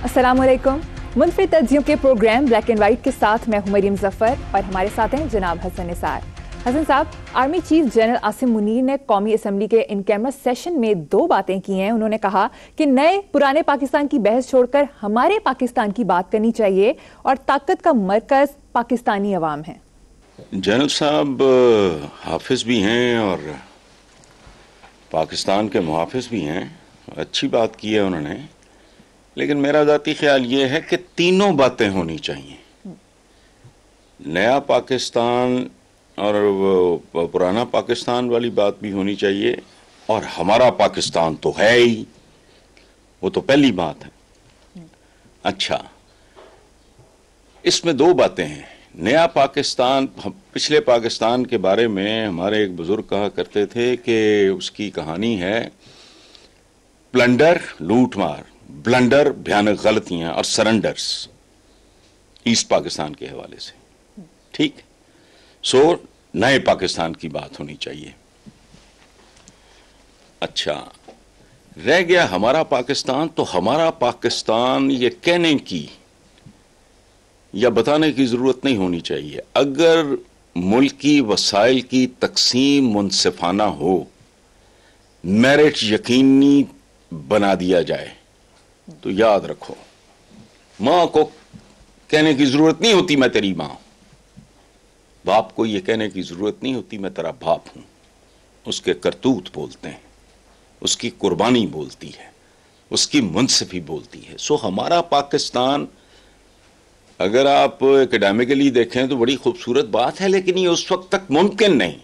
अस्सलामुअलैकुम। मुनफरिद तज्जियों के programme black and white के साथ मैं हूं मरियम जफर और हमारे साथ हैं जनाब हसन निसार। हसन साहब, army chief general Asim Munir ने कौमी असम्बली के इन कैमरा सेशन में दो बातें की हैं। उन्होंने कहा कि नए पुराने पाकिस्तान की बहस छोड़कर हमारे पाकिस्तान की बात करनी चाहिए और ताकत का मरकज पाकिस्तानी अवाम है। जनरल साहब हाफिज भी हैं और पाकिस्तान के मुहाफिज भी हैं, अच्छी बात की है उन्होंने, लेकिन मेरा ज़ाती ख्याल ये है कि तीनों बातें होनी चाहिए। नया पाकिस्तान और पुराना पाकिस्तान वाली बात भी होनी चाहिए और हमारा पाकिस्तान तो है ही, वो तो पहली बात है। अच्छा, इसमें दो बातें हैं। नया पाकिस्तान, पिछले पाकिस्तान के बारे में हमारे एक बुजुर्ग कहा करते थे कि उसकी कहानी है प्लंडर, लूट मार, ब्लंडर भयानक गलतियां और सरेंडर्स, ईस्ट पाकिस्तान के हवाले से। ठीक, सो नए पाकिस्तान की बात होनी चाहिए। अच्छा, रह गया हमारा पाकिस्तान, तो हमारा पाकिस्तान ये कहने की या बताने की जरूरत नहीं होनी चाहिए। अगर मुल्की वसाइल की तकसीम मुनसिफाना हो, मेरिट यकीनी बना दिया जाए, तो याद रखो, मां को कहने की जरूरत नहीं होती मैं तेरी मां, बाप को यह कहने की जरूरत नहीं होती मैं तेरा बाप हूं। उसके करतूत बोलते हैं, उसकी कुर्बानी बोलती है, उसकी मुनसिफी बोलती है। सो हमारा पाकिस्तान अगर आप एकेडमिकली देखें तो बड़ी खूबसूरत बात है, लेकिन ये उस वक्त तक मुमकिन नहीं।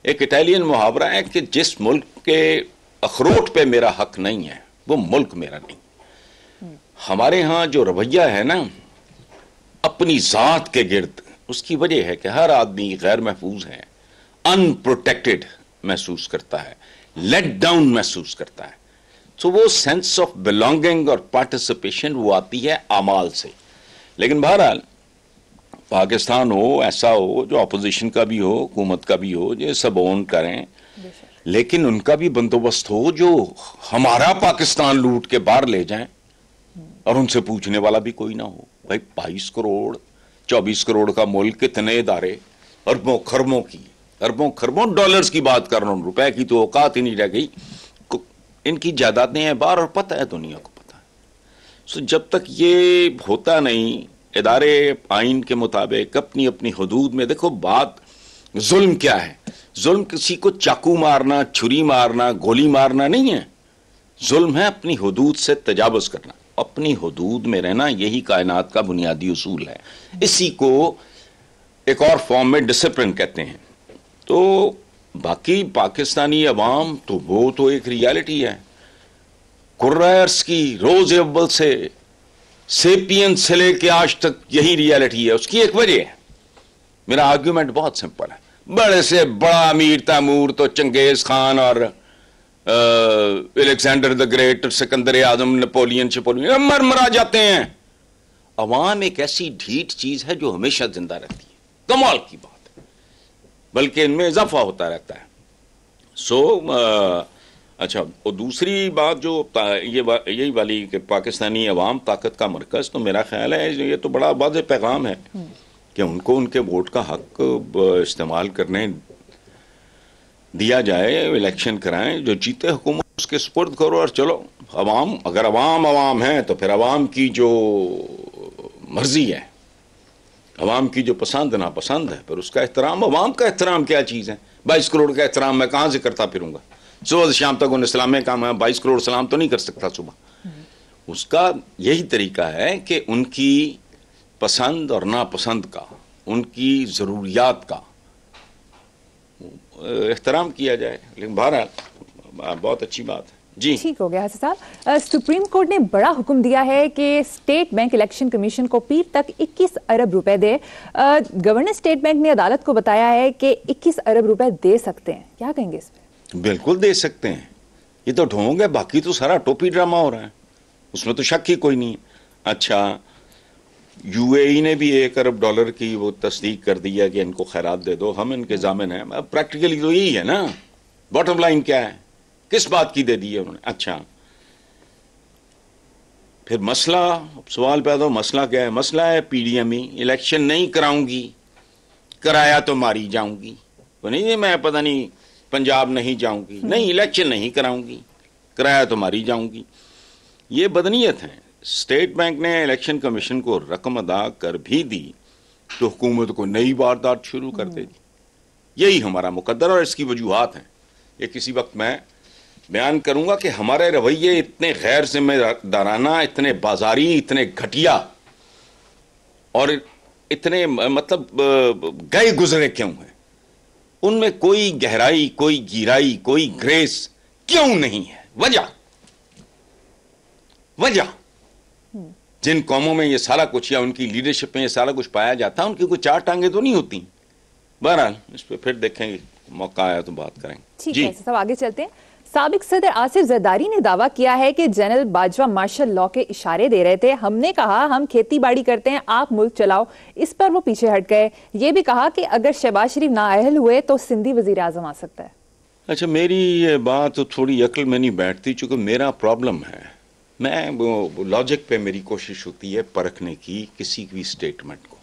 एक इटालियन मुहावरा है कि जिस मुल्क के अखरोट पे मेरा हक नहीं है वो मुल्क मेरा नहीं। हमारे यहां जो रवैया है ना अपनी जात के गिर्द, उसकी वजह है कि हर आदमी गैर महफूज है, अनप्रोटेक्टेड महसूस करता है, लेट डाउन महसूस करता है। तो वो सेंस ऑफ बिलोंगिंग और पार्टिसिपेशन वो आती है अमाल से। लेकिन बहरहाल पाकिस्तान हो, ऐसा हो जो अपोजिशन का भी हो, हुकूमत का भी हो, जो सब ओन करें, लेकिन उनका भी बंदोबस्त हो जो हमारा पाकिस्तान लूट के बाहर ले जाएं और उनसे पूछने वाला भी कोई ना हो। भाई 22 करोड़ 24 करोड़ का मुल्क, कितने इदारे, अरबों खरबों डॉलर्स की बात कर रहा हूं, रुपए की तो औकात ही नहीं रह गई। इनकी जायदादें हैं बाहर और पता है, दुनिया को पता है। सो जब तक ये होता नहीं, इदारे आइन के मुताबिक अपनी अपनी हदूद में, देखो बात जुल्म क्या है, जुल्म किसी को चाकू मारना, छुरी मारना, गोली मारना नहीं है। जुल्म है अपनी हदूद से तजावुज करना, अपनी हदूद में रहना। यही कायनात का बुनियादी उसूल है। इसी को एक और फॉर्म में डिसिप्लिन कहते हैं। तो बाकी पाकिस्तानी अवाम तो वो तो एक रियलिटी है। कुर्रायर्स की रोज अव्वल से सेपियन से लेके आज तक यही रियलिटी है। उसकी एक वजह है। मेरा आर्ग्यूमेंट बहुत सिंपल है। बड़े से बड़ा अमीर तैमूर तो चंगेज खान और Alexander the great, Sikandar Azam, Napoleon मरा जाते हैं। अवाम एक ऐसी ढीठ चीज है जो हमेशा जिंदा रहती है। कमाल की बात है, बल्कि इनमें इजाफा होता रहता है। अच्छा, और दूसरी बात जो यही वाली कि पाकिस्तानी अवाम ताकत का मरकज, तो मेरा ख्याल है ये तो बड़ा वाज़ेह पैगाम है कि उनको उनके वोट का हक इस्तेमाल करने दिया जाए, इलेक्शन कराएं, जो जीते हुकूमत उसके सुपुर्द करो और चलो। अवाम, अगर अवाम है तो फिर अवाम की जो मर्जी है, अवाम की जो पसंद नापसंद है, फिर उसका एहतराम। अवाम का एहतराम क्या चीज़ है? 22 करोड़ का एहतराम मैं कहाँ से करता फिरूंगा? सुबह से शाम तक उन्हें सलाम काम है, 22 करोड़ सलाम तो नहीं कर सकता सुबह। उसका यही तरीका है कि उनकी पसंद और नापसंद का, उनकी ज़रूरियात का एहतराम किया जाए। लेकिन बहरहाल बहुत अच्छी बात है जी। ठीक हो गया हसन साहब। सुप्रीम कोर्ट ने बड़ा हुक्म दिया है कि स्टेट बैंक इलेक्शन कमीशन को पीर तक 21 अरब रुपए दे। गवर्नर स्टेट बैंक ने अदालत को बताया है कि 21 अरब रुपए दे सकते हैं। क्या कहेंगे इस पे? बिल्कुल दे सकते हैं, ये तो ढोंग है। बाकी तो सारा टोपी ड्रामा हो रहा है, उसमें तो शक ही कोई नहीं है। अच्छा, यूएई ने भी $1 अरब की वो तस्दीक कर दिया कि इनको खैरात दे दो, हम इनके जामिन हैं। अब प्रैक्टिकली तो यही है ना। बॉटम लाइन क्या है, किस बात की दे दी है उन्होंने? अच्छा, फिर मसला, सवाल पैदा हो, मसला क्या है? मसला है पीडीएम ही, इलेक्शन नहीं कराऊंगी, कराया तो मारी जाऊंगी। वो नहीं मैं पता नहीं पंजाब नहीं जाऊंगी, नहीं इलेक्शन नहीं कराऊंगी, कराया तो मारी जाऊंगी। ये बदनीयत है। स्टेट बैंक ने इलेक्शन कमीशन को रकम अदा कर भी दी तो हुकूमत को नई वारदात शुरू कर देगी। यही हमारा मुकद्दर और इसकी वजूहात हैं। ये किसी वक्त मैं बयान करूंगा कि हमारे रवैये इतने गैर जिम्मेदाराना, इतने बाजारी, इतने घटिया और इतने मतलब गए गुजरे क्यों हैं? उनमें कोई गहराई, कोई गिराई, कोई ग्रेस क्यों नहीं है? वजह जिन कौमों में ये सारा कुछ या उनकी लीडरशिप में ये सारा कुछ पाया जाता है, उनकी कोई चार टांगे तो नहीं होती। बहरहाल इस पर फिर देखेंगे, मौका आया तो बात करेंगे। ठीक है, सब आगे चलते हैं। साबिक सदर आसिफ जरदारी ने दावा किया है कि जनरल बाजवा मार्शल लॉ के इशारे दे रहे थे। हमने कहा हम खेती बाड़ी करते हैं, आप मुल्क चलाओ। इस पर वो पीछे हट गए। ये भी कहा कि अगर शहबाज शरीफ नाअहल हुए तो सिंधी वजीर आजम आ सकता है। अच्छा, मेरी ये बात तो थोड़ी अक्ल में नहीं बैठती, चूंकि मेरा प्रॉब्लम है, मैं वो लॉजिक पे मेरी कोशिश होती है परखने की किसी भी स्टेटमेंट को।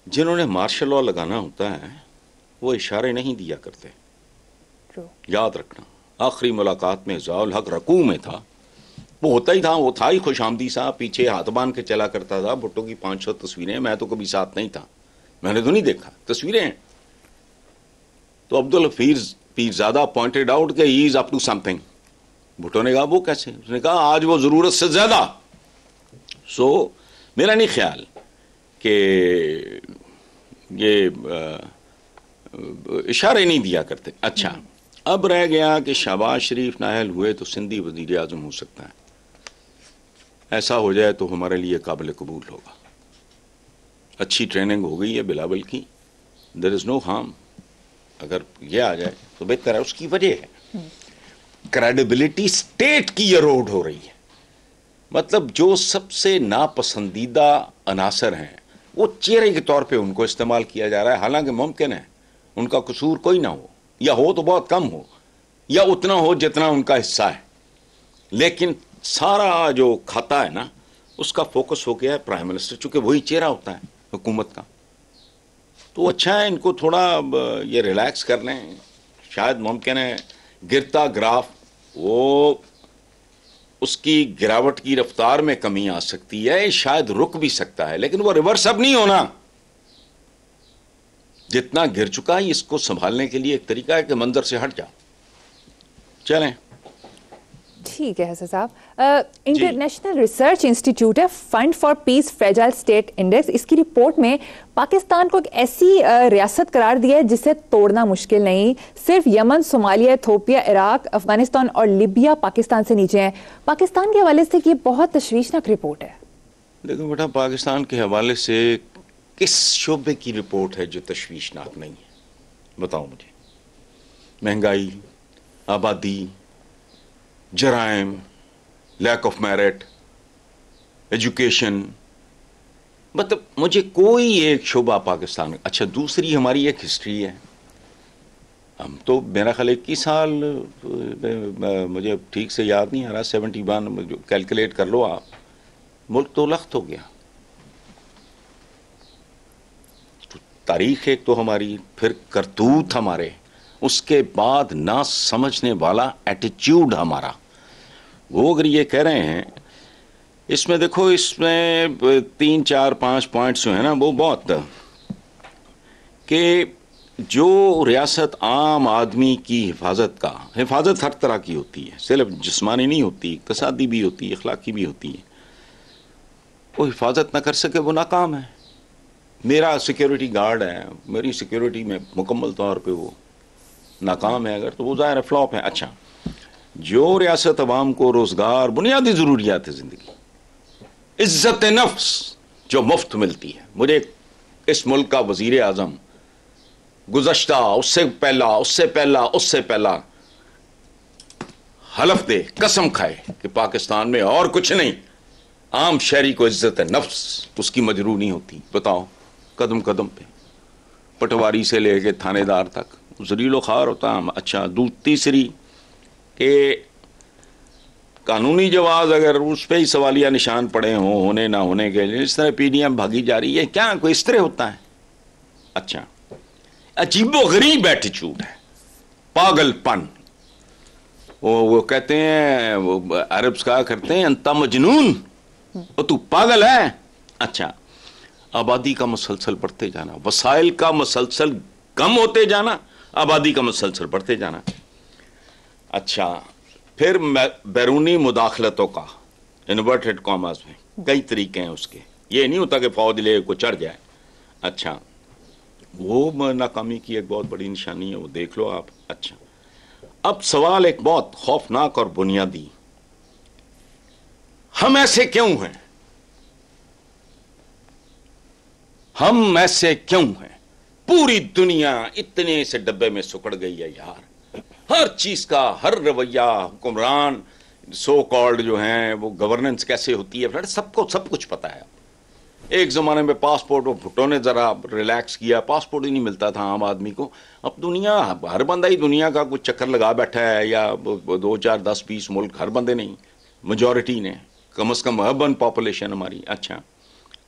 जिन्होंने मार्शल लॉ लगाना होता है वो इशारे नहीं दिया करते। याद रखना, आखिरी मुलाकात में ज़ाउल हक रकू में था, वो होता ही था, वो था ही खुशामदी साहब, पीछे हाथ बांध के चला करता था। भुट्टो की 500 तस्वीरें, मैं तो कभी साथ नहीं था, मैंने तो नहीं देखा, तस्वीरें हैं। तो अब्दुल हफीज पीरजादा पॉइंटेड आउट कि he is up to something. Bhutto ने कहा वो कैसे? उसने कहा आज वो जरूरत से ज्यादा। सो मेरा नहीं ख्याल कि ये इशारे नहीं दिया करते। अच्छा, अब रह गया कि शहबाज शरीफ नाअहल हुए तो सिंधी वजीर आजम हो सकता है। ऐसा हो जाए तो हमारे लिए काबिल कबूल होगा। अच्छी ट्रेनिंग हो गई है बिलावल की, देयर इज नो हार्म। अगर ये आ जाए तो बेहतर है। उसकी वजह है क्रेडिबिलिटी स्टेट की एरोड हो रही है। मतलब जो सबसे नापसंदीदा अनासर हैं वो चेहरे के तौर पे उनको इस्तेमाल किया जा रहा है। हालांकि मुमकिन है उनका कसूर कोई ना हो, या हो तो बहुत कम हो, या उतना हो जितना उनका हिस्सा है, लेकिन सारा जो खाता है ना उसका फोकस हो गया है प्राइम मिनिस्टर, चूंकि वही चेहरा होता है हुकूमत का। तो अच्छा है इनको थोड़ा ये रिलैक्स कर लें। शायद मुमकिन है गिरता ग्राफ वो उसकी गिरावट की रफ्तार में कमी आ सकती है, शायद रुक भी सकता है, लेकिन वो रिवर्स अब नहीं होना। जितना गिर चुका है इसको संभालने के लिए एक तरीका है कि मंजर से हट जाओ। चलें, ठीक है हसन साहब। इंटरनेशनल रिसर्च इंस्टीट्यूट है fund for piece fragile state index, इसकी रिपोर्ट में पाकिस्तान को एक ऐसी रियासत करार दिया है जिसे तोड़ना मुश्किल नहीं। सिर्फ Yemen, Somalia, Ethiopia, Iraq, Afghanistan और लिबिया पाकिस्तान से नीचे हैं। पाकिस्तान के हवाले से ये बहुत तशवीशनाक रिपोर्ट है। देखो बेटा, पाकिस्तान के हवाले से किस शोबे की रिपोर्ट है जो तशवीशनाक नहीं है? बताओ मुझे। महंगाई, आबादी, जराइम, लैक ऑफ मेरिट, एजुकेशन, मतलब मुझे कोई एक शोबा पाकिस्तान। अच्छा, दूसरी हमारी एक हिस्ट्री है। हम तो मेरा ख्याल 21 साल, मुझे ठीक से याद नहीं आ रहा, 71 कैलकुलेट कर लो आप, मुल्क तो लख्त हो गया। तो तारीख एक तो हमारी, फिर करतूत हमारे, उसके बाद ना समझने वाला एटीट्यूड हमारा। वो अगर ये कह रहे हैं, इसमें देखो, इसमें 3 4 5 पॉइंट्स जो है ना वो बहुत, कि जो रियासत आम आदमी की हिफाजत हर तरह की होती है, सिर्फ जिस्मानी नहीं होती, इक़्तिसादी भी होती है, अखलाकी भी होती है। वो हिफाजत ना कर सके वो नाकाम है। मेरा सिक्योरिटी गार्ड है, मेरी सिक्योरिटी में मुकम्मल तौर पे वो नाकाम है अगर, तो वो ज़ाहिर फ्लॉप है। अच्छा, जो रियासत अवाम को रोज़गार, बुनियादी ज़रूरियात ज़िंदगी, इज़्ज़त नफ्स जो मुफ्त मिलती है। मुझे इस मुल्क का वज़ीर आज़म गुज़श्ता, उससे पहला हलफ दे, कसम खाए कि पाकिस्तान में और कुछ नहीं, आम शहरी को इज़्ज़त नफ्स उसकी मजरू नहीं होती। बताओ, कदम कदम पे, पटवारी से लेके थानेदार तक जलीलो खार होता है। अच्छा, तीसरी के कानूनी जवाब अगर उस पर ही सवालिया निशान पड़े हों होने ना होने के लिए, इस तरह पीढ़ियां भागी जा रही है, क्या कोई इस तरह होता है? अच्छा, अजीबोगरीब एटीट्यूड है, पागलपन। वो कहते हैं, वो अरब्स कहा करते हैं अंता मजनून, वो तू पागल है। अच्छा, आबादी का मुसलसल बढ़ते जाना, वसाइल का मुसलसल कम होते जाना, आबादी का मुसलसल बढ़ते जाना। अच्छा, फिर बैरूनी मुदाखलतों का, इन्वर्टेड कॉमास में, कई तरीके हैं उसके। ये नहीं होता कि फौज ले को चढ़ जाए। अच्छा, वो नाकामी की एक बहुत बड़ी निशानी है, वो देख लो आप। अच्छा, अब सवाल एक बहुत खौफनाक और बुनियादी, हम ऐसे क्यों हैं? हम ऐसे क्यों हैं? पूरी दुनिया इतने से डब्बे में सुकड़ गई है यार। हर चीज का, हर रवैया, हुक्मरान सो कॉल्ड जो हैं, वो गवर्नेंस कैसे होती है, सबको सब कुछ पता है। एक जमाने में पासपोर्ट, वो भुट्टो ने जरा रिलैक्स किया, पासपोर्ट ही नहीं मिलता था आम आदमी को। अब दुनिया, हर बंदा ही दुनिया का कुछ चक्कर लगा बैठा है, या 2, 4, 10, 20 मुल्क, हर बंदे नहीं, मेजॉरिटी ने, कम से कम अर्बन पॉपुलेशन हमारी। अच्छा,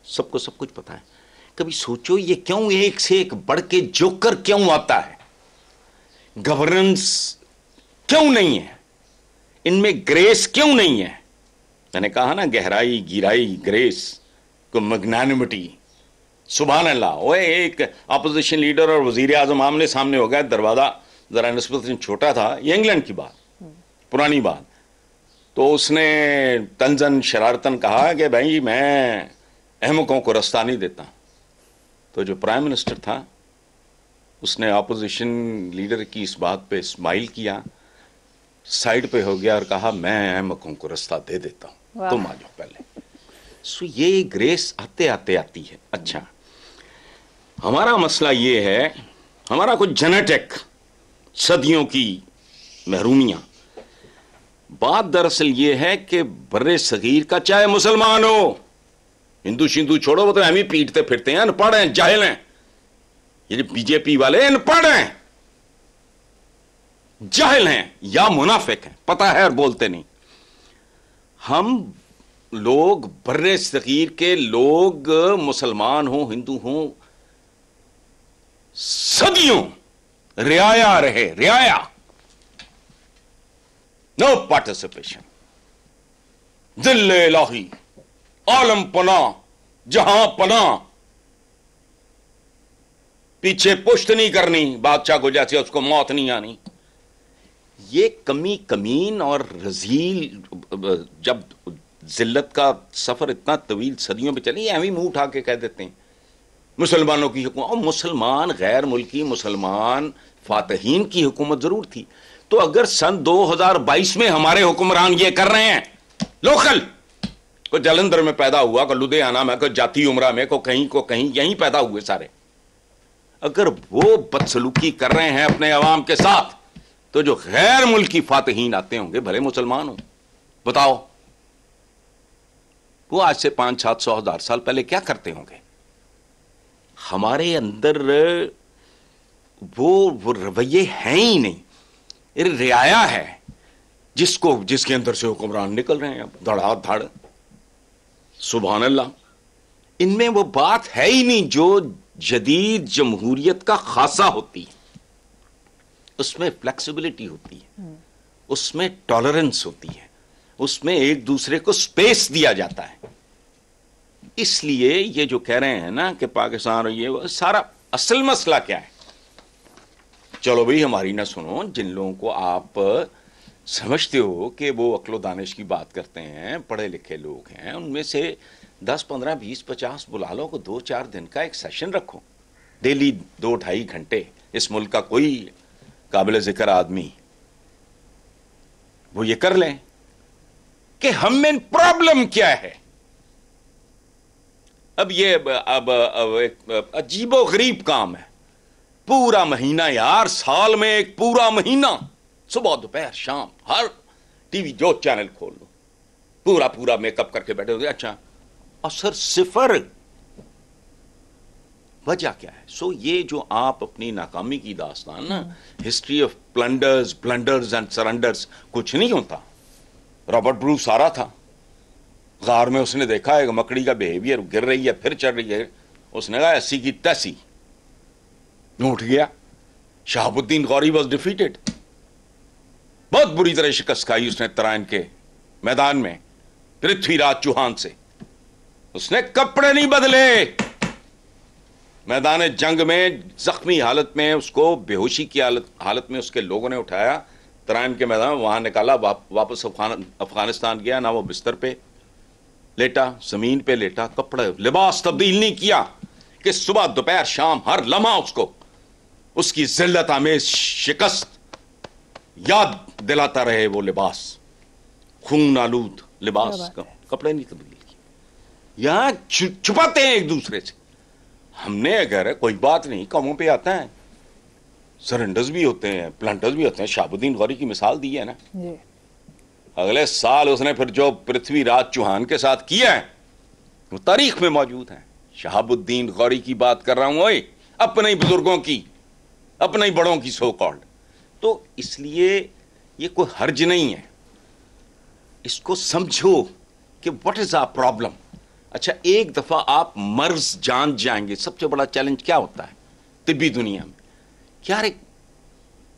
सबको सब कुछ पता है। कभी सोचो ये क्यों एक से एक बढ़ के जोकर क्यों आता है? गवर्नेंस क्यों नहीं है इनमें? ग्रेस क्यों नहीं है? मैंने कहा ना, गहराई, गिराई, ग्रेस को, मैग्नानिमिटी। सुभान अल्लाह। ओए, एक अपोजिशन लीडर और वजीर आजम आमने सामने हो गया, दरवाजा जरा निस्बतन छोटा था, ये इंग्लैंड की बात, पुरानी बात। तो उसने तंजन शरारतन कहा कि भाई मैं अहमकों को रास्ता नहीं देता। तो जो प्राइम मिनिस्टर था उसने अपोजिशन लीडर की इस बात पे स्माइल किया, साइड पे हो गया और कहा मैं अहमकों को रास्ता दे देता हूं, तुम आ जाओ पहले। सो ये ग्रेस आते आते आती है। अच्छा, हमारा मसला ये है, हमारा कुछ जेनेटिक सदियों की महरूमियां। बात दरअसल ये है कि बर्रे सगीर का, चाहे मुसलमान हो, हिंदू शिंदू छोड़ो, वो तो हम ही पीटते फिरते हैं, अनपढ़ हैं, जाहिल हैं। ये बीजेपी वाले अनपढ़ हैं, जाहिल हैं या मुनाफिक हैं, पता है और बोलते नहीं। हम लोग, बर्रे सगीर के लोग, मुसलमान हो, हिंदू हो, सदियों रियाया रहे, रियाया, नो पार्टिसिपेशन। दिल इलाही, आलम पना, जहां पना, पीछे पुश्त नहीं करनी बादशाह को, जैसे उसको मौत नहीं आनी। ये कमी, कमीन और रजील, जब जिल्लत का सफर इतना तवील सदियों पे चली, हम ही मुंह उठा के कह देते हैं मुसलमानों की हुकूमत। और मुसलमान, गैर मुल्की मुसलमान फातहीन की हुकूमत जरूर थी। तो अगर सन 2022 में हमारे हुक्मरान ये कर रहे हैं, लोकल, कोई जालंधर में पैदा हुआ, कोई लुधियाना में, कोई जाती उमरा में, कोई कहीं यहीं पैदा हुए सारे, अगर वो बदसलूकी कर रहे हैं अपने अवाम के साथ, तो जो गैर मुल्की फातहीन आते होंगे, भले मुसलमान हो, बताओ वो आज से 500-700 साल पहले क्या करते होंगे? हमारे अंदर वो रवैये हैं ही नहीं, रियाया है जिसके अंदर से हुक्मरान निकल रहे हैं धड़ाधड़। सुभान अल्लाह। इनमें वो बात है ही नहीं जो जदीद जमहूरियत का खासा होती है। उसमें फ्लेक्सिबिलिटी होती है, उसमें टॉलरेंस होती है, उसमें एक दूसरे को स्पेस दिया जाता है। इसलिए ये जो कह रहे हैं ना कि पाकिस्तान और ये सारा, असल मसला क्या है? चलो भाई हमारी ना सुनो, जिन लोगों को आप समझते हो कि वो अक्लो दानिश की बात करते हैं, पढ़े लिखे लोग हैं, उनमें से 10, 15, 20, 50 बुला लो, को 2-4 दिन का एक सेशन रखो, डेली 2-2.5 घंटे। इस मुल्क का कोई काबिल जिक्र आदमी वो ये कर लें कि हम में प्रॉब्लम क्या है। अब ये एक अजीबो गरीब काम है, पूरा महीना यार, साल में एक पूरा महीना, सुबह दोपहर शाम, हर टीवी जो चैनल खोल लो, पूरा पूरा मेकअप करके बैठे होते। अच्छा, असर सिफर। वजह क्या है? सो ये जो आप अपनी नाकामी की दास्तान ना, history of blunders and surrenders, कुछ नहीं होता, रॉबर्ट ब्रूस आ रहा था गार में, उसने देखा है मकड़ी का बिहेवियर, गिर रही है फिर चढ़ रही है, उसने कहा 80 की 80, उठ गया। शहाबुद्दीन गौरी वॉज डिफीटेड, बहुत बुरी तरह शिकस्त खाई उसने तराइन के मैदान में पृथ्वीराज चौहान से। उसने कपड़े नहीं बदले, मैदान जंग में जख्मी हालत में उसको बेहोशी की हालत में उसके लोगों ने उठाया तराइन के मैदान, वहां निकाला, वापस अफगानिस्तान गया। ना वो बिस्तर पे लेटा, जमीन पे लेटा, कपड़े लिबास तब्दील नहीं किया कि सुबह दोपहर शाम हर लम्हा उसको उसकी जिल्लत आमेज शिकस्त याद दिलाता रहे। वो लिबास खून आलूद लिबास, कपड़े नहीं तब्दील किए। यहां छुपाते हैं एक दूसरे से। हमने अगर कोई बात नहीं, कौमों पे आता है, सरेंडर्स भी होते हैं, प्लांटर्स भी होते हैं। शहाबुद्दीन गौरी की मिसाल दी है ना, अगले साल उसने फिर जो पृथ्वीराज चौहान के साथ किया है वो तारीख में मौजूद है। शहाबुद्दीन गौरी की बात कर रहा हूं, ओए अपने ही बुजुर्गों की, अपने ही बड़ों की सो कॉल्ड। तो इसलिए ये कोई हर्ज नहीं है, इसको समझो कि व्हाट इज आवर प्रॉब्लम। अच्छा, एक दफा आप मर्ज जान जाएंगे, सबसे बड़ा चैलेंज क्या होता है तिब्बी दुनिया में, क्या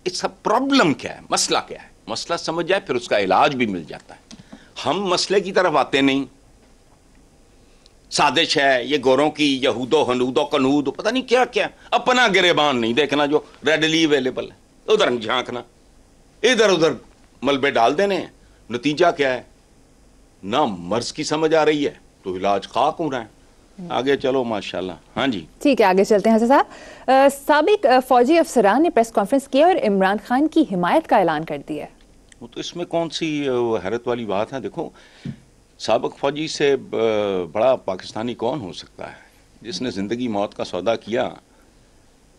इसका प्रॉब्लम क्या है, मसला क्या है, मसला समझ जाए फिर उसका इलाज भी मिल जाता है। हम मसले की तरफ आते नहीं, साजिश है ये गोरों की, यहूदो हनूदो कनूद, पता नहीं क्या क्या, अपना गिरेबान नहीं देखना जो रेडली अवेलेबल है, उधर नहीं झांकना, इधर उधर मलबे डाल देने हैं। नतीजा क्या है, ना मर्ज की समझ आ रही है तो इलाज खाक हो रहा है। आगे चलो माशाल्लाह। हाँ जी ठीक है, आगे चलते हैं हसन साहब। साबिक फौजी अफसरान ने प्रेस कॉन्फ्रेंस की और इमरान खान की हिमायत का ऐलान कर दिया। वो तो इसमें कौन सी हैरत वाली बात है। देखो, साबिक फौजी से बड़ा पाकिस्तानी कौन हो सकता है, जिसने ज़िंदगी मौत का सौदा किया,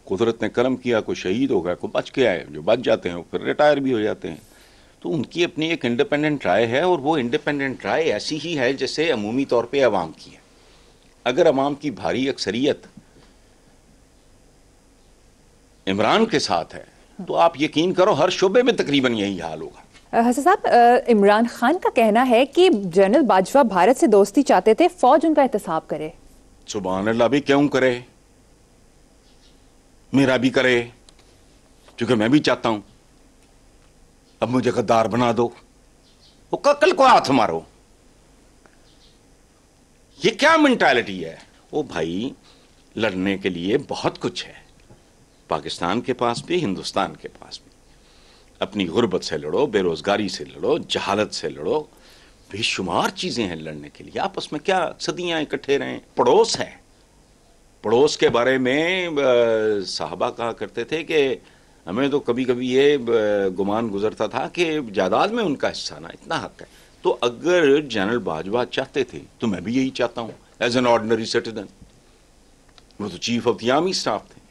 कुदरत ने करम किया, कोई शहीद हो गया, कोई बच के आए, जो बच जाते हैं वो फिर रिटायर भी हो जाते हैं। तो उनकी अपनी एक इंडिपेंडेंट राय है, और वो इंडिपेंडेंट राय ऐसी ही है जैसे अमूमी तौर पे अवाम की है। अगर अवाम की भारी अक्सरियत इमरान के साथ है तो आप यकीन करो हर शोबे में तकरीबन यही हाल होगा। हसन साहब, इमरान खान का कहना है कि जनरल बाजवा भारत से दोस्ती चाहते थे, फौज उनका एहतसाब करे। सुभान अल्लाह, भी क्यों करे, मेरा भी करे, क्योंकि मैं भी चाहता हूं। अब मुझे गद्दार बना दो, वो कल को हाथ मारो, ये क्या मेंटालिटी है। वो भाई, लड़ने के लिए बहुत कुछ है, पाकिस्तान के पास भी, हिंदुस्तान के पास भी। अपनी गुर्बत से लड़ो, बेरोजगारी से लड़ो, जहालत से लड़ो, बेशुमार चीजें हैं लड़ने के लिए। आपस में क्या सदियां इकट्ठे रहें। पड़ोस है, पड़ोस के बारे में साहबा कहा करते थे कि हमें तो कभी कभी ये गुमान गुजरता था कि जायदाद में उनका हिस्सा ना, इतना हक है। तो अगर जनरल बाजवा चाहते थे तो मैं भी यही चाहता हूं एज एन ऑर्डिनरी सिटीजन। वो तो chief of the army staff थे,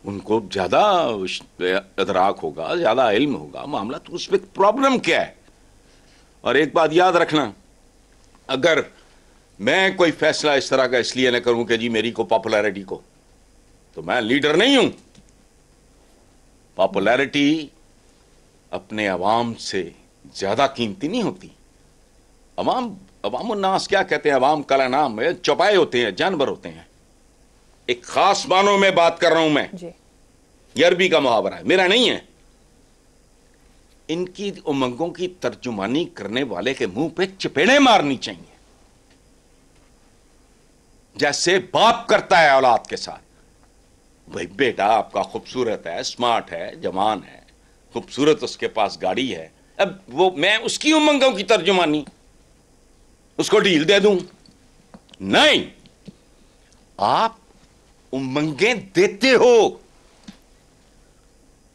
उनको ज्यादा अदराक होगा, ज्यादा इल्म होगा मामला, तो उसमें प्रॉब्लम क्या है। और एक बात याद रखना, अगर मैं कोई फैसला इस तरह का इसलिए न करूं कि जी मेरी को पॉपुलैरिटी को, तो मैं लीडर नहीं हूं। पॉपुलैरिटी अपने अवाम से ज्यादा कीमती नहीं होती। अवाम उन्नास क्या कहते हैं, अवाम कला नाम है, चौपाए होते हैं, जानवर होते हैं। एक खास मानों में बात कर रहा हूं मैं, ये अरबी का मुहावरा है, मेरा नहीं है। इनकी उमंगों की तर्जुमानी करने वाले के मुंह पे चपेड़े मारनी चाहिए, जैसे बाप करता है औलाद के साथ। भाई बेटा आपका खूबसूरत है, स्मार्ट है, जवान है, खूबसूरत उसके पास गाड़ी है, अब वो मैं उसकी उमंगों की तर्जुमानी उसको ढील दे दूं? नहीं, आप उमंगें देते हो।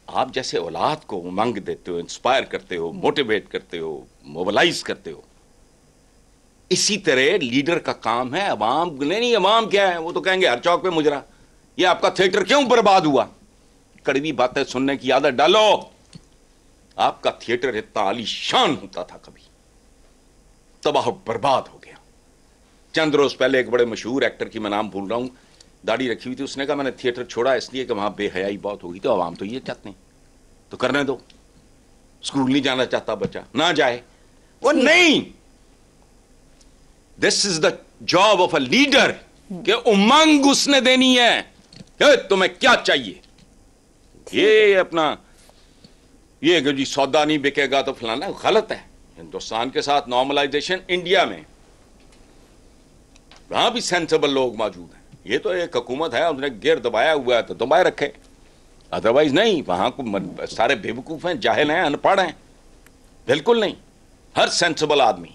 आप जैसे औलाद को उमंग देते हो, इंस्पायर करते हो, मोटिवेट करते हो, मोबिलाइज करते हो, इसी तरह लीडर का काम है। अवाम नहीं, अवाम क्या है, वो तो कहेंगे हर चौक पे मुजरा, ये आपका थिएटर क्यों बर्बाद हुआ। कड़वी बातें सुनने की आदत डालो। आपका थिएटर इतना आलीशान होता था, कभी तबाह बर्बाद हो गया। चंद रोज पहले एक बड़े मशहूर एक्टर की मैं नाम भूल रहा हूं, दाढ़ी रखी हुई थी, उसने कहा मैंने थिएटर छोड़ा इसलिए कि वहां बेहयाई बहुत होगी। तो अवाम तो ये चाहते हैं, तो करने दो। स्कूल नहीं जाना चाहता बच्चा, ना जाए, वो नहीं, this is the job of a leader कि उमंग उसने देनी है कि तुम्हें क्या चाहिए। ये अपना ये कि जी सौदा नहीं बिकेगा तो फलाना, गलत है। हिंदुस्तान के साथ नॉर्मलाइजेशन, इंडिया में वहां भी सेंसिबल लोग मौजूद हैं। ये तो एक हुकूमत है, उसने गिर दबाया हुआ है तो दबाए रखे, अदरवाइज नहीं। वहां को सारे बेवकूफ हैं, जाहिल हैं, अनपढ़ हैं, बिल्कुल नहीं। हर सेंसिबल आदमी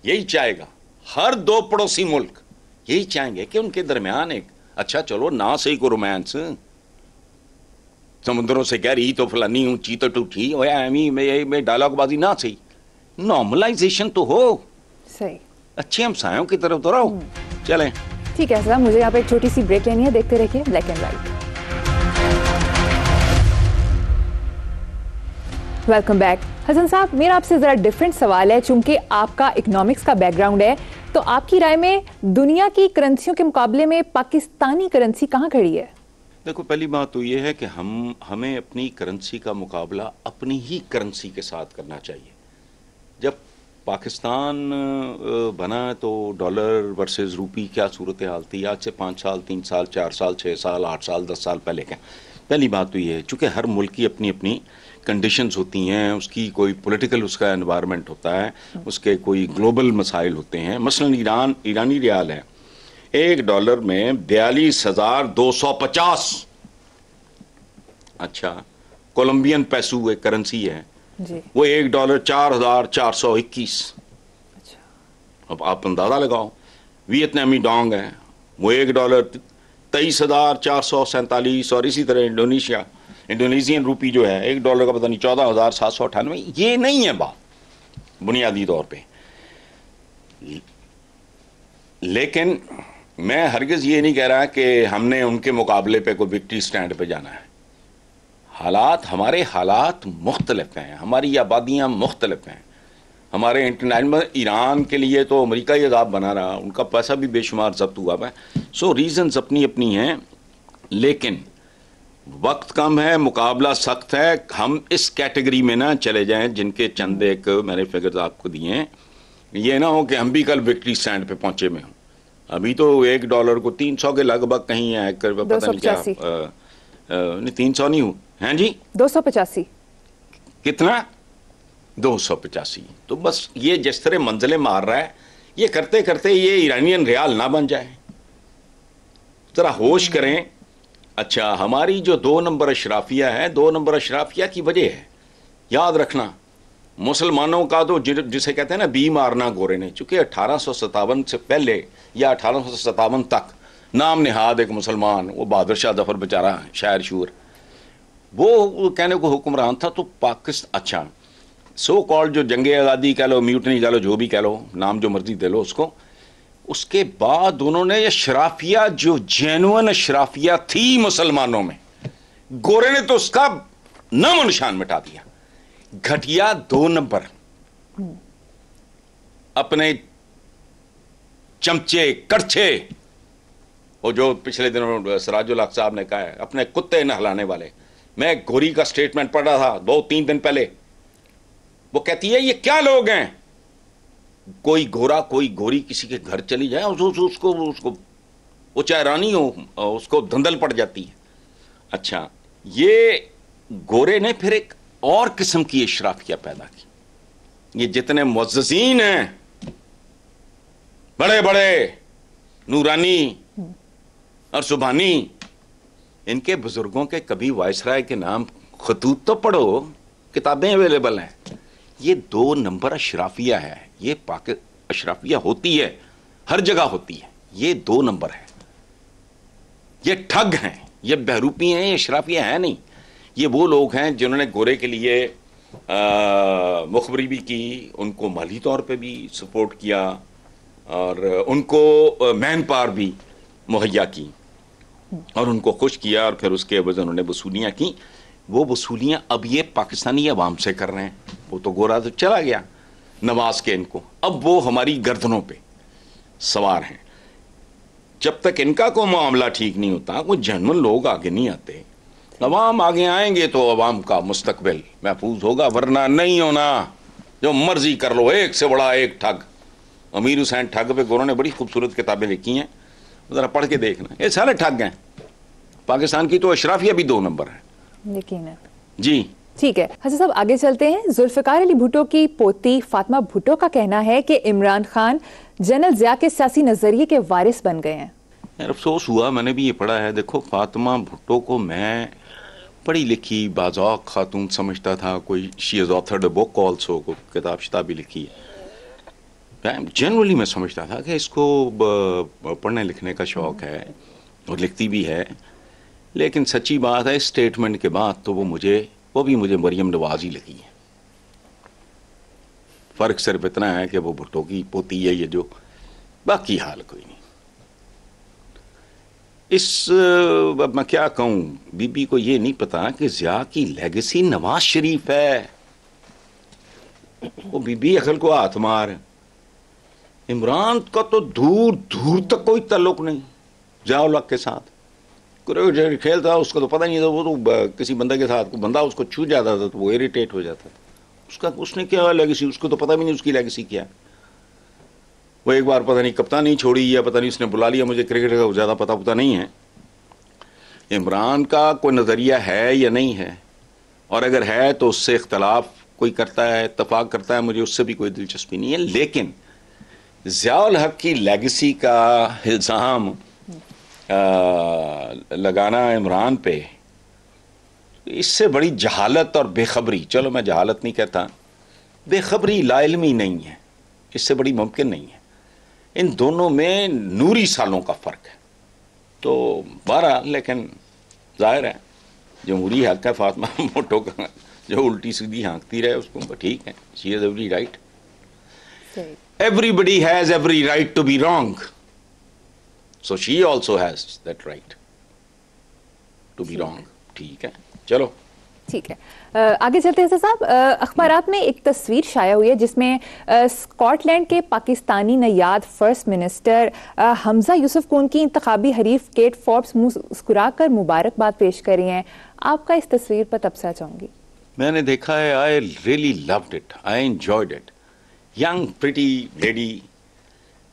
यही चाहेगा, हर दो पड़ोसी मुल्क यही चाहेंगे कि उनके दरमियान एक अच्छा, चलो ना सही को रोमांस, समुद्रों से कह रही तो फलानी ऊंची तो टूठी में डायलॉगबाजी ना सही, नॉर्मलाइजेशन तो हो, सही अच्छे हमसायों की तरफ तो रहो। चलें, ठीक है साहब, मुझे यहाँ पे एक छोटी सी ब्रेक लेनी है, देखते रहिए black and white. Welcome back. Hasan sahab, मेरा आपसे जरा डिफरेंट सवाल है, चूंकि आपका इकोनॉमिक्स का बैकग्राउंड है, तो आपकी राय में दुनिया की करेंसियों के मुकाबले में पाकिस्तानी करेंसी कहाँ खड़ी है? देखो, पहली बात तो ये है कि हमें अपनी करेंसी का मुकाबला अपनी ही करेंसी के साथ करना चाहिए। जब पाकिस्तान बना तो डॉलर वर्सेस रूपी क्या सूरत हाल थी आज से 5 साल, 3 साल, 4 साल, 6 साल, 8 साल, 10 साल पहले क्या? पहली बात तो ये है, चूँकि हर मुल्क की अपनी अपनी कंडीशंस होती हैं, उसकी कोई पॉलिटिकल उसका एनवायरनमेंट होता है, उसके कोई ग्लोबल मसाइल होते हैं। मसलन ईरानी रियाल है, $1 में 42,250। अच्छा, कोलंबियन पैसो एक करेंसी है जी, वो $1 4,421। अच्छा, अब आप अंदाजा लगाओ। वियतनामी डोंग है वो $1 23,447। और इसी तरह इंडोनेशियन रूपी जो है $1 का पता नहीं 14,798। ये नहीं है बात बुनियादी तौर पे। लेकिन मैं हरगिज ये नहीं कह रहा कि हमने उनके मुकाबले पे कोई विक्ट्री स्टैंड पे जाना है। हमारे हालात मुख्तलिफ हैं, हमारी आबादियाँ मुख्तलिफ हैं, हमारे इंटरनेशनल ईरान के लिए तो अमेरिका ही अजाब बना रहा, उनका पैसा भी बेशुमार जब्त हुआ है। सो रीजंस अपनी अपनी हैं, लेकिन वक्त कम है, मुकाबला सख्त है। हम इस कैटेगरी में ना चले जाएं जिनके चंद एक मैंने फिगर्स आपको दिए हैं। ये ना हो कि हम भी कल विक्ट्री स्टैंड पे पहुंचे में हूँ। अभी तो $1 को 300 के लगभग कहीं है, पता नहीं क्या, नहीं 300 नहीं हूँ, हैं जी 285। कितना? 285। तो बस ये जिस तरह मंजिलें मार रहा है, ये करते करते ये ईरानियन रियाल ना बन जाए, जरा होश करें। अच्छा, हमारी जो 2 नंबर अशराफिया है, 2 नंबर अशराफिया की वजह है, याद रखना, मुसलमानों का तो जिसे कहते हैं ना बी मारना गोरे ने, चूंकि 1857 से पहले या 1857 तक नाम निहाद एक मुसलमान, वो बहादुर शाह जफर बेचारा शायर शूर, वो कहने को हुक्मरान था। तो पाकिस्तान, अच्छा सो कॉल्ड जो जंगे आज़ादी कह लो, म्यूटनी कह लो, जो भी कह लो, नाम जो मर्जी दे लो उसको, उसके बाद उन्होंने ये शराफिया जो जेनुअन शराफिया थी मुसलमानों में, गोरे ने तो उसका नामो निशान मिटा दिया। घटिया 2 नंबर अपने चमचे कड़छे, वो जो पिछले दिनों सराजुल हक साहब ने कहा है, अपने कुत्ते नहलाने वाले। मैं गोरी का स्टेटमेंट पढ़ रहा था 2-3 दिन पहले, वो कहती है ये क्या लोग हैं, कोई गोरा कोई गोरी किसी के घर चली जाए उसको वो चाहे रानी हो उसको धंधल पड़ जाती है। अच्छा, ये गोरे ने फिर एक और किस्म की इशराफिया पैदा की। ये जितने मुअज़्ज़िज़ीन हैं, बड़े बड़े नूरानी और सुभानी, इनके बुजुर्गों के कभी वायसराय के नाम खतूत तो पढ़ो, किताबें अवेलेबल हैं। ये 2 नंबर अशराफिया है, ये अशराफिया होती है, हर जगह होती है, ये 2 नंबर है। ये ठग हैं, ये बहरूपी हैं, ये अशराफिया है नहीं। ये वो लोग हैं जिन्होंने गोरे के लिए मुखबरी भी की, उनको माली तौर पे भी सपोर्ट किया और उनको मैन पावर भी मुहैया की और उनको खुश किया, और फिर उसके एवज़ उन्होंने वसूलियाँ की। वो वसूलियाँ अब ये पाकिस्तानी अवाम से कर रहे हैं। वो तो गोरा तो चला गया नवाज के इनको, अब वो हमारी गर्दनों पे सवार हैं। जब तक इनका कोई मामला ठीक नहीं होता, कोई जेन्युइन लोग आगे नहीं आते, अवाम आगे आएंगे तो अवाम का मुस्तकबिल महफूज होगा, वरना नहीं होना। जो मर्जी कर लो, एक से बड़ा एक ठग। अमीर हुसैन ठग पे गोरों ने बड़ी खूबसूरत किताबें लिखी हैं, ज़रा पढ़ के देखना, ये सारे ठग हैं। पाकिस्तान की तो अशराफिया भी 2 नंबर है। यकीनन। जी ठीक है हसन साहब, आगे चलते हैं। जुल्फिकार अली भुट्टो की पोती फातिमा भुट्टो का कहना है कि इमरान खान जनरल जिया के सियासी नजरिए के वारिस बन गए हैं। यार अफसोस हुआ, मैंने भी ये पढ़ा है। देखो, फातिमा भुट्टो को मैं पढ़ी लिखी बाज़ौक़ खातून समझता था। कोई she is authored a book also, को किताब शिताब भी लिखी है। जनरली मैं समझता था कि इसको पढ़ने लिखने का शौक़ है और लिखती भी है। लेकिन सच्ची बात है, स्टेटमेंट के बाद तो वो भी मुझे मरियम नवाज ही लगी है। फ़र्क सिर्फ इतना है कि वो भुट्टो की पोती है ये जो, बाकी हाल कोई नहीं। अब मैं क्या कहूँ, बीबी को ये नहीं पता कि ज़िया की लेगेसी नवाज शरीफ है। वो बीबी अकल को हाथ मार। इमरान का तो दूर दूर तक कोई ताल्लुक नहीं ज़िया उल हक के साथ। क्रिकेट खेलता उसको तो पता नहीं था, वो तो किसी बंदे के साथ बंदा उसको छू जाता था तो वो इरिटेट हो जाता था। उसने क्या लेगेसी, उसको तो पता भी नहीं उसकी लेगेसी क्या। वो एक बार पता नहीं कप्तानी छोड़ी या पता नहीं उसने बुला लिया, मुझे क्रिकेट का ज़्यादा पता नहीं है। इमरान का कोई नज़रिया है या नहीं है, और अगर है तो उससे इख्तलाफ कोई करता है, इत्तफाक करता है, मुझे उससे भी कोई दिलचस्पी नहीं है। लेकिन ज़िया उल हक की लेगेसी का इल्ज़ाम लगाना इमरान पे, इससे बड़ी जहालत और बेखबरी, चलो मैं जहालत नहीं कहता, बेखबरी लाइल्मी नहीं है, इससे बड़ी मुमकिन नहीं है। इन दोनों में नूरी सालों का फ़र्क है। तो बहरहाल, लेकिन जाहिर है जमहूरी हक है फातिमा भुट्टो का, जो उल्टी सीधी हाँकती रहे उसको ठीक है। She has every right, everybody has every right to be wrong, so she also has that right to be wrong। ठीक है, चलो ठीक है। आगे चलते हैं साहब। अखबारात में एक तस्वीर शाया हुई है जिसमें स्कॉटलैंड के पाकिस्तानी नयाद फर्स्ट मिनिस्टर हमजा यूसुफ को उनकी इंतखाबी हरीफ केट फोर्ब्स मुस्कुरा कर मुबारकबाद पेश कर रही हैं। आपका इस तस्वीर पर तबसरा चाहूंगी। मैंने देखा है, I really loved it, I enjoyed it. Young pretty lady,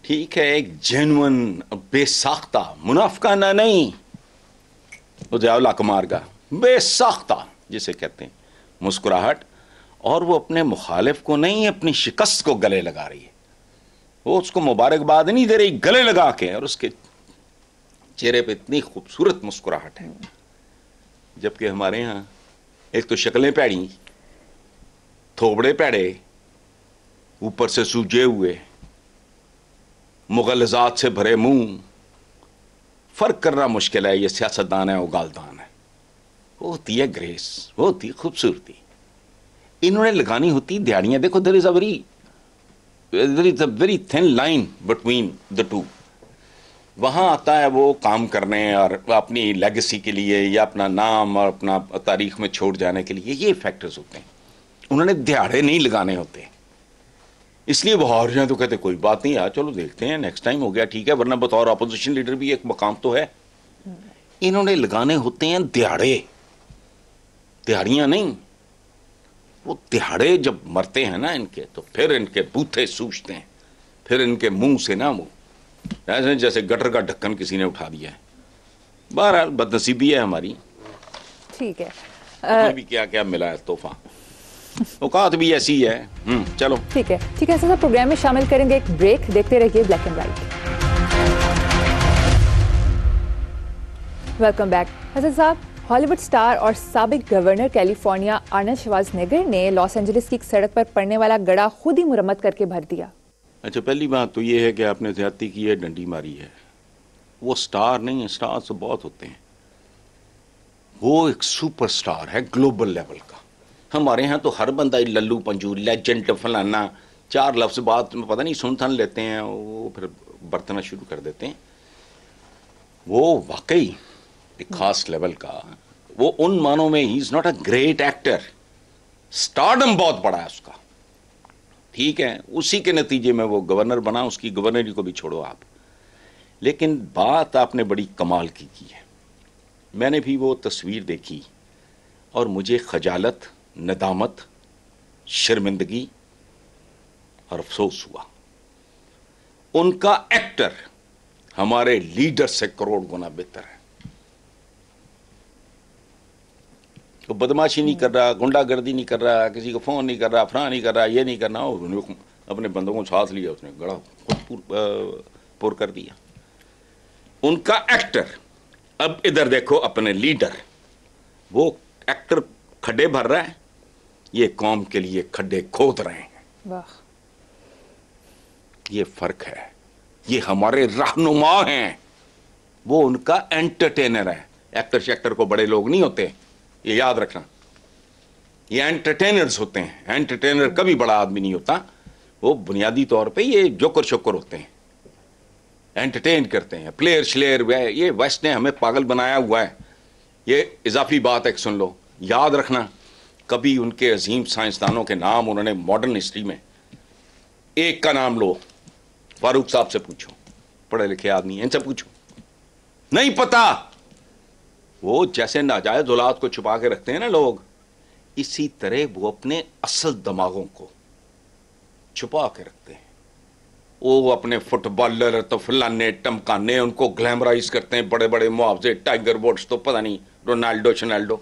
ठीक है, एक जेन्युइन, बेसाख्ता, मुनाफिकाना नहीं, वो ज़िया कमार का बेसाख्ता जिसे कहते हैं, मुस्कुराहट। और वो अपने मुखालिफ को नहीं, अपनी शिकस्त को गले लगा रही है। वो उसको मुबारकबाद नहीं दे रही, गले लगा के, और उसके चेहरे पे इतनी खूबसूरत मुस्कुराहट है। जबकि हमारे यहाँ एक तो शक्लें पैड़ी, थोबड़े पैड़े, ऊपर से सूजे हुए, मुगलजात से भरे मुंह। फर्क करना मुश्किल है, ये सियासतदान है, उगालदान है। वो होती है ग्रेस, वो होती है खूबसूरती। इन्होंने लगानी होती दिहाड़ियां। देखो, there is a very thin line between the two. वहां आता है वो काम करने और अपनी लेगेसी के लिए या अपना नाम और अपना तारीख में छोड़ जाने के लिए, ये फैक्टर्स होते हैं। उन्होंने दिहाड़े नहीं लगाने होते, इसलिए वो हार जाए तो कहते कोई बात नहीं यार, चलो देखते हैं, नेक्स्ट टाइम हो गया ठीक है, वरना बतौर अपोजिशन लीडर भी एक मकाम तो है। इन्होंने लगाने होते हैं दिहाड़े, दिहाड़ियां नहीं। वो दिहाड़े जब मरते हैं ना इनके, तो फिर इनके बूथे सूझते हैं, फिर इनके मुंह से ना मुंह ऐसे जैसे गटर का ढक्कन किसी ने उठा दिया है। बहरहाल बदनसीबी है हमारी, ठीक है। भी क्या क्या मिला है तोहफा, औकात भी ऐसी है। चलो ठीक है, ठीक है। सर प्रोग्राम में शामिल करेंगे एक ब्रेक, देखते रहिए black and white. Welcome back. Hasan sahab, Hollywood star और साबिक गवर्नर कैलिफोर्निया आर्नल्ड श्वार्ज़नेगर ने लॉस एंजलिस की एक सड़क पर पड़ने वाला गड्ढा खुद ही मुरम्मत करके भर दिया। अच्छा, पहली बात तो ये है कि आपने ज्यादती की है, डंडी मारी है। वो स्टार नहीं है, स्टार तो बहुत होते हैं, वो एक सुपर स्टार है ग्लोबल लेवल का। हमारे यहाँ तो हर बंदा लल्लू पंजू, लेजेंड, फलाना, 4 लफ्ज़ बात में पता नहीं सुन थन लेते हैं, वो फिर बरतना शुरू कर देते हैं। वो वाकई एक खास लेवल का, वो उन मानों में he is not a great actor, stardom बहुत बड़ा है उसका, ठीक है। उसी के नतीजे में वो गवर्नर बना, उसकी गवर्नरी को भी छोड़ो आप। लेकिन बात आपने बड़ी कमाल की है। मैंने भी वो तस्वीर देखी और मुझे खजालत, नदामत, शर्मिंदगी और अफसोस हुआ। उनका एक्टर हमारे लीडर से करोड़ गुना बेहतर है। तो बदमाशी नहीं कर रहा, गुंडागर्दी नहीं कर रहा, किसी को फोन नहीं कर रहा, फलां नहीं कर रहा, ये नहीं करना, अपने बंदों को साथ लिया, उसने गड़ा खुद पुर कर दिया। उनका एक्टर, अब इधर देखो अपने लीडर, वो एक्टर खड्डे भर रहा है, ये कौम के लिए खड्डे खोद रहे हैं। वाह, ये फर्क है। ये हमारे रहनुमा हैं, वो उनका एंटरटेनर है। एक्टर शेक्टर को बड़े लोग नहीं होते, ये याद रखना, ये एंटरटेनर्स होते हैं। एंटरटेनर कभी बड़ा आदमी नहीं होता, वो बुनियादी तौर पे ये जोकर शोकर होते हैं, एंटरटेन करते हैं। प्लेयर श्लेयर ये वेस्ट ने हमें पागल बनाया हुआ है। ये इजाफी बात है, सुन लो, याद रखना, कभी उनके अजीम साइंसदानों के नाम उन्होंने मॉडर्न हिस्ट्री में, एक का नाम लो, फारूक साहब से पूछो, पढ़े लिखे आदमी, इनसे पूछो, नहीं पता। वो जैसे नाजायज औलाद को छुपा के रखते हैं ना लोग, इसी तरह वो अपने असल दिमागों को छुपा के रखते हैं। वो अपने फुटबॉलर तो फलाने टमकाने, उनको ग्लैमराइज करते हैं, बड़े बड़े मुआवजे, टाइगर वुड्स तो पता नहीं, रोनाल्डो शनाल्डो,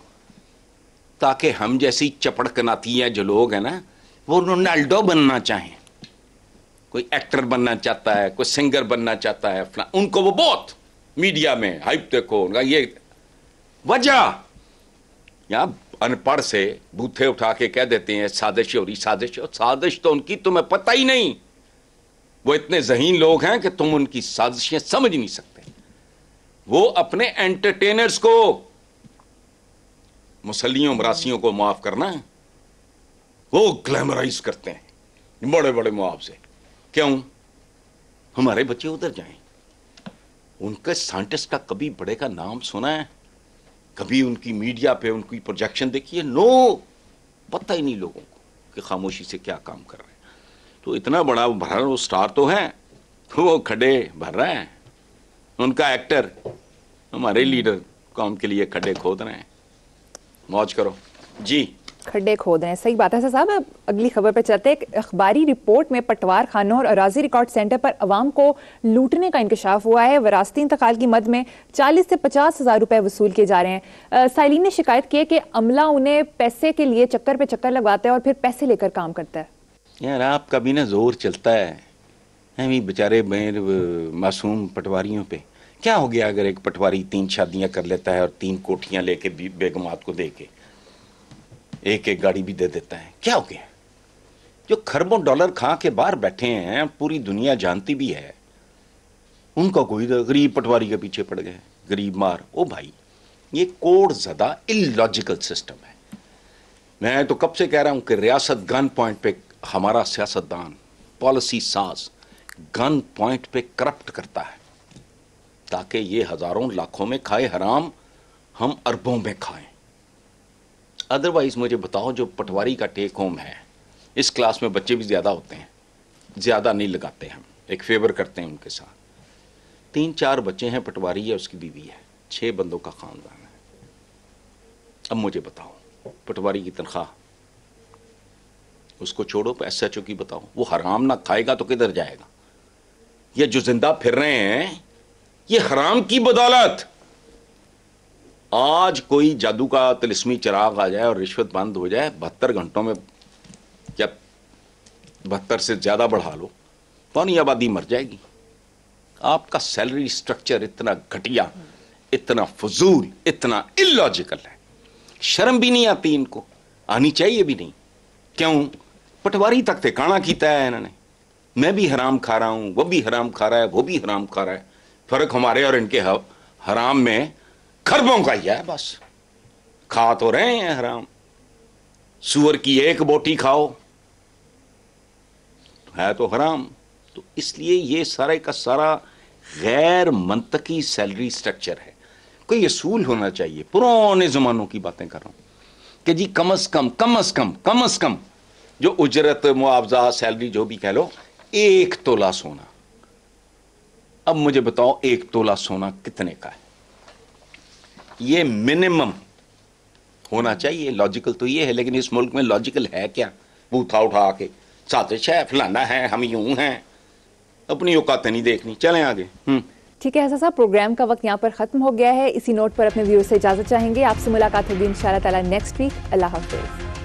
ताकि हम जैसी चपड़ कनाती हैं जो लोग हैं ना, वो रोनाल्डो बनना चाहें। कोई एक्टर बनना चाहता है, कोई सिंगर बनना चाहता है, उनको वो बहुत मीडिया में हाइप देखो उनका। ये वजह यहां अनपढ़ से बूथे उठा के कह देते हैं साजिश हो रही, साजिश। और साजिश तो उनकी तुम्हें पता ही नहीं। वो इतने ज़हीन लोग हैं कि तुम उनकी साजिशें समझ नहीं सकते। वो अपने एंटरटेनर्स को, मुसल्लियों मरासियों को माफ करना, वो ग्लैमराइज करते हैं बड़े बड़े मुआवजे। क्यों? हमारे बच्चे उधर जाएं। उनके साइंटिस्ट का कभी बड़े का नाम सुना है? कभी उनकी मीडिया पे उनकी प्रोजेक्शन देखी है? नो, पता ही नहीं लोगों को कि खामोशी से क्या काम कर रहे हैं। तो इतना बड़ा भरा वो स्टार तो है, तो वो खड्डे भर रहा है। उनका एक्टर, हमारे लीडर कौम के लिए खड्डे खोद रहे हैं। मौज करो जी। खड्डे खोद रहे हैं, सही बात है। साहब, अब अगली खबर पर चलते हैं। एक अखबारी रिपोर्ट में पटवार खानों और अराजी रिकॉर्ड सेंटर पर अवाम को लूटने का इंकशाफ हुआ है। वरासती इंतकाल की मद में 40 से 50 हज़ार रुपए वसूल किए जा रहे हैं। साइलिन ने शिकायत की है कि अमला उन्हें पैसे के लिए चक्कर पे चक्कर लगवाता है और फिर पैसे लेकर काम करता है। यार, आपका भी ना जोर चलता है बेचारे मासूम पटवारियों पे। क्या हो गया अगर एक पटवारी 3 शादियां कर लेता है और 3 कोठियां लेके बेगमात को दे के एक एक गाड़ी भी दे देता है? क्या हो गया? जो खरबों डॉलर खा के बाहर बैठे हैं, पूरी दुनिया जानती भी है, उनका कोई गरीब पटवारी के पीछे पड़ गए, गरीब मार। ओ भाई, ये कोड ज़्यादा इलॉजिकल सिस्टम है। मैं तो कब से कह रहा हूं कि रियासत गन पॉइंट पे हमारा सियासतदान, पॉलिसी साज गन पॉइंट पे करप्ट करता है, ताकि ये हजारों लाखों में खाए हराम, हम अरबों में खाएं। अदरवाइज मुझे बताओ, जो पटवारी का टेक होम है, इस क्लास में बच्चे भी ज़्यादा होते हैं, ज़्यादा नहीं लगाते, हम एक फेवर करते हैं उनके साथ। 3-4 बच्चे हैं, पटवारी है, उसकी बीवी है, 6 बंदों का खानदान है। अब मुझे बताओ, पटवारी की तनख्वाह, उसको छोड़ो, SHO की बताओ, वो हराम ना खाएगा तो किधर जाएगा? ये जो जिंदा फिर रहे हैं, ये हराम की बदौलत। आज कोई जादू का तिलिस्मी चिराग आ जाए और रिश्वत बंद हो जाए, 72 घंटों में, या 72 से ज्यादा बढ़ा लो, कौन आबादी मर जाएगी। आपका सैलरी स्ट्रक्चर इतना घटिया, इतना फजूल, इतना इलॉजिकल है, शर्म भी नहीं आती इनको, आनी चाहिए भी नहीं। क्यों? पटवारी तक ठिकाना कीता है इन्होंने। मैं भी हराम खा रहा हूं, वो भी हराम खा रहा है, वो भी हराम खा रहा है। फर्क हमारे और इनके हराम में खरबों का ही है, बस खा तो रहे हैं हराम। सूअर की एक बोटी खाओ, है तो हराम। तो इसलिए ये सारे का सारा गैर मंतकी सैलरी स्ट्रक्चर है। कोई असूल होना चाहिए। पुराने जमानों की बातें कर रहा हूं कि जी कम अज कम जो उजरत, मुआवजा, सैलरी जो भी कह लो, 1 तोला सोना। अब मुझे बताओ, 1 तोला सोना कितने का है? ये मिनिमम होना चाहिए। लॉजिकल तो ये है, लेकिन इस मुल्क में लॉजिकल है क्या? बूथा उठा के साजिश है, फलाना है, हम यूं हैं, अपनी औकातें नहीं देखनी, चलें आगे। ठीक है हसन साहब, प्रोग्राम का वक्त यहाँ पर खत्म हो गया है। इसी नोट पर अपने व्यूअर्स से इजाजत चाहेंगे। आपसे मुलाकात होगी इंशाअल्लाह ताला नेक्स्ट वीक। अल्लाह हाफिज।